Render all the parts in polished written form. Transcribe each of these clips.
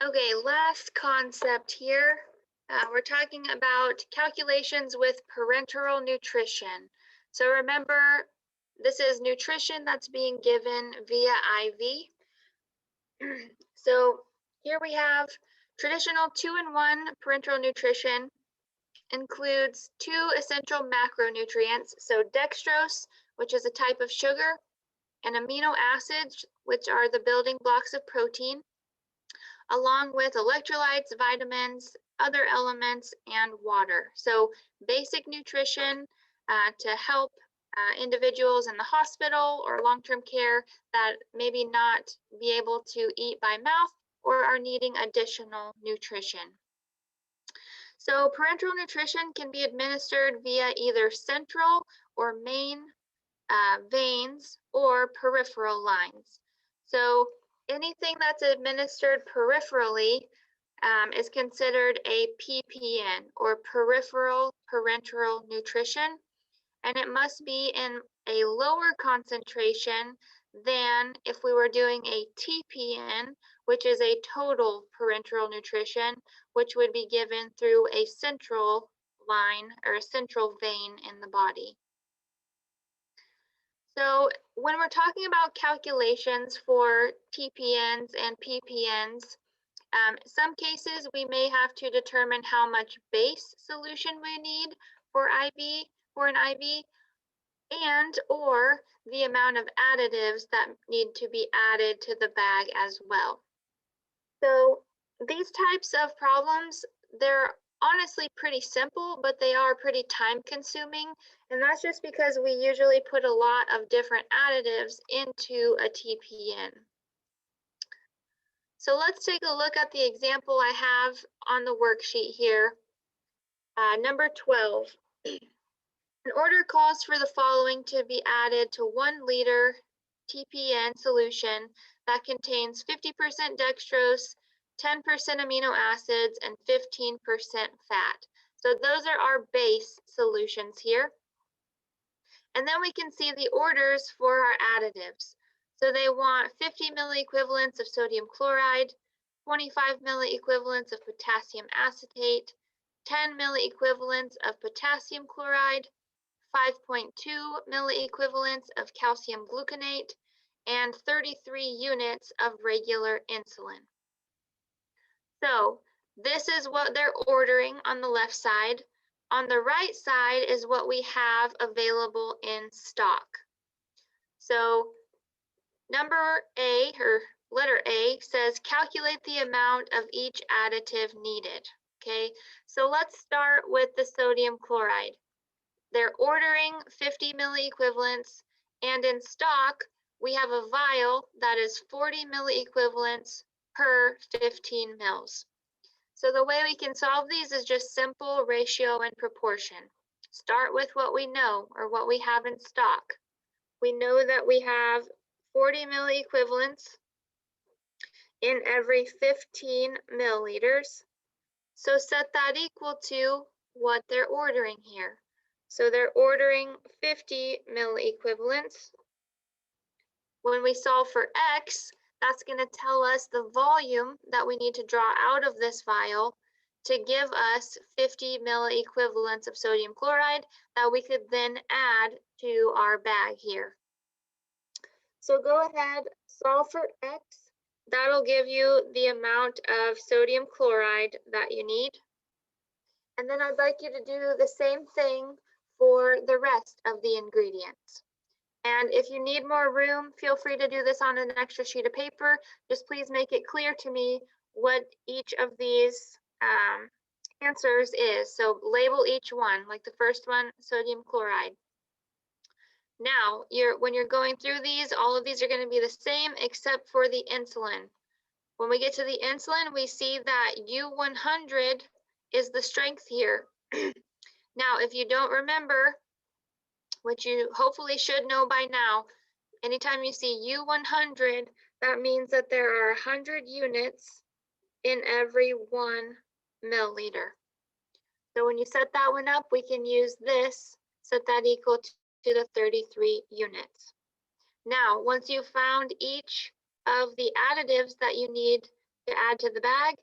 Okay, last concept here. We're talking about calculations with parenteral nutrition. So remember, this is nutrition that's being given via IV. So here we have traditional 2-in-1 parenteral nutrition includes 2 essential macronutrients. So dextrose, which is a type of sugar, and amino acids, which are the building blocks of protein, along with electrolytes, vitamins, other elements, and water. So basic nutrition to help individuals in the hospital or long-term care that maybe not be able to eat by mouth or are needing additional nutrition. So parenteral nutrition can be administered via either central or main veins or peripheral lines. So anything that's administered peripherally is considered a PPN or peripheral parenteral nutrition, and it must be in a lower concentration than if we were doing a TPN, which is a total parenteral nutrition, which would be given through a central line or a central vein in the body. So when we're talking about calculations for TPNs and PPNs, some cases we may have to determine how much base solution we need for an IV, and or the amount of additives that need to be added to the bag as well. So these types of problems, they're honestly pretty simple, but they are pretty time consuming. And that's just because we usually put a lot of different additives into a TPN. So let's take a look at the example I have on the worksheet here. Number 12. An order calls for the following to be added to 1 liter TPN solution that contains 50% dextrose, 10% amino acids, and 15% fat. So those are our base solutions here. And then we can see the orders for our additives. So they want 50 milliequivalents of sodium chloride, 25 milliequivalents of potassium acetate, 10 milliequivalents of potassium chloride, 5.2 milliequivalents of calcium gluconate, and 33 units of regular insulin. So this is what they're ordering on the left side. On the right side is what we have available in stock. So number A, or letter A, says calculate the amount of each additive needed. Okay, so let's start with the sodium chloride. They're ordering 50 milliequivalents, and in stock, we have a vial that is 40 milliequivalents per 15 mils. So the way we can solve these is just simple ratio and proportion. Start with what we know or what we have in stock. We know that we have 40 milliequivalents in every 15 milliliters. So set that equal to what they're ordering here. So they're ordering 50 milliequivalents. When we solve for X, that's going to tell us the volume that we need to draw out of this vial to give us 50 milliequivalents of sodium chloride that we could then add to our bag here. So go ahead, solve for X. That'll give you the amount of sodium chloride that you need. And then I'd like you to do the same thing for the rest of the ingredients. And if you need more room, feel free to do this on an extra sheet of paper. Just please make it clear to me what each of these answers is. So label each one, like the first one, sodium chloride. Now, when you're going through these, all of these are going to be the same except for the insulin. When we get to the insulin, we see that U100 is the strength here. Now, if you don't remember, which you hopefully should know by now, anytime you see U100, that means that there are 100 units in every 1 milliliter. So when you set that one up, we can use this, set that equal to the 33 units. Now, once you've found each of the additives that you need to add to the bag,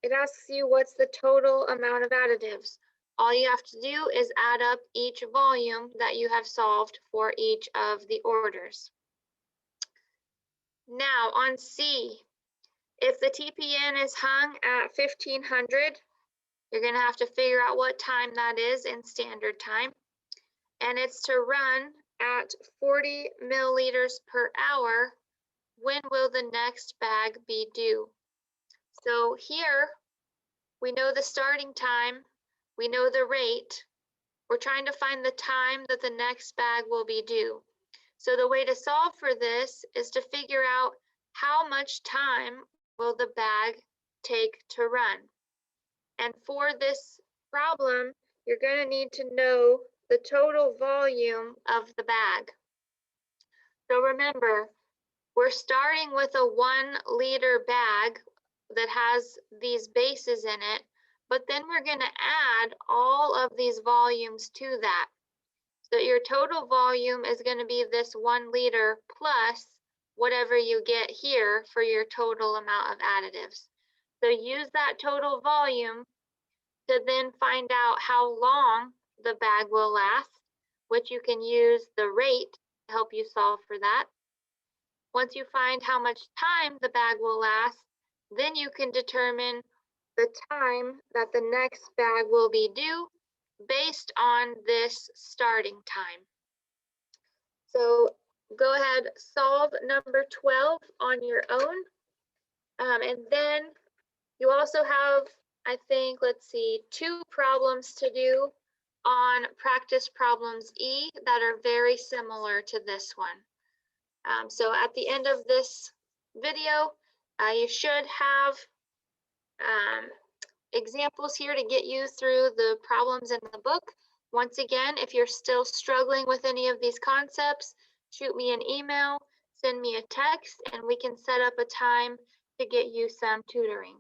it asks you what's the total amount of additives. All you have to do is add up each volume that you have solved for each of the orders. Now on C, if the TPN is hung at 1500, you're going to have to figure out what time that is in standard time. And it's to run at 40 milliliters per hour. When will the next bag be due? So here, we know the starting time, we know the rate. We're trying to find the time that the next bag will be due. So the way to solve for this is to figure out how much time will the bag take to run. And for this problem, you're going to need to know the total volume of the bag. So remember, we're starting with a 1 liter bag that has these bases in it, but then we're going to add all of these volumes to that. So your total volume is going to be this 1 liter plus whatever you get here for your total amount of additives. So use that total volume to then find out how long the bag will last, which you can use the rate to help you solve for that. Once you find how much time the bag will last, then you can determine the time that the next bag will be due based on this starting time. So go ahead, solve number 12 on your own. And then you also have, I think, let's see, 2 problems to do on practice problems E that are very similar to this one. So at the end of this video, you should have examples here to get you through the problems in the book. Once again, if you're still struggling with any of these concepts, shoot me an email, send me a text, and we can set up a time to get you some tutoring.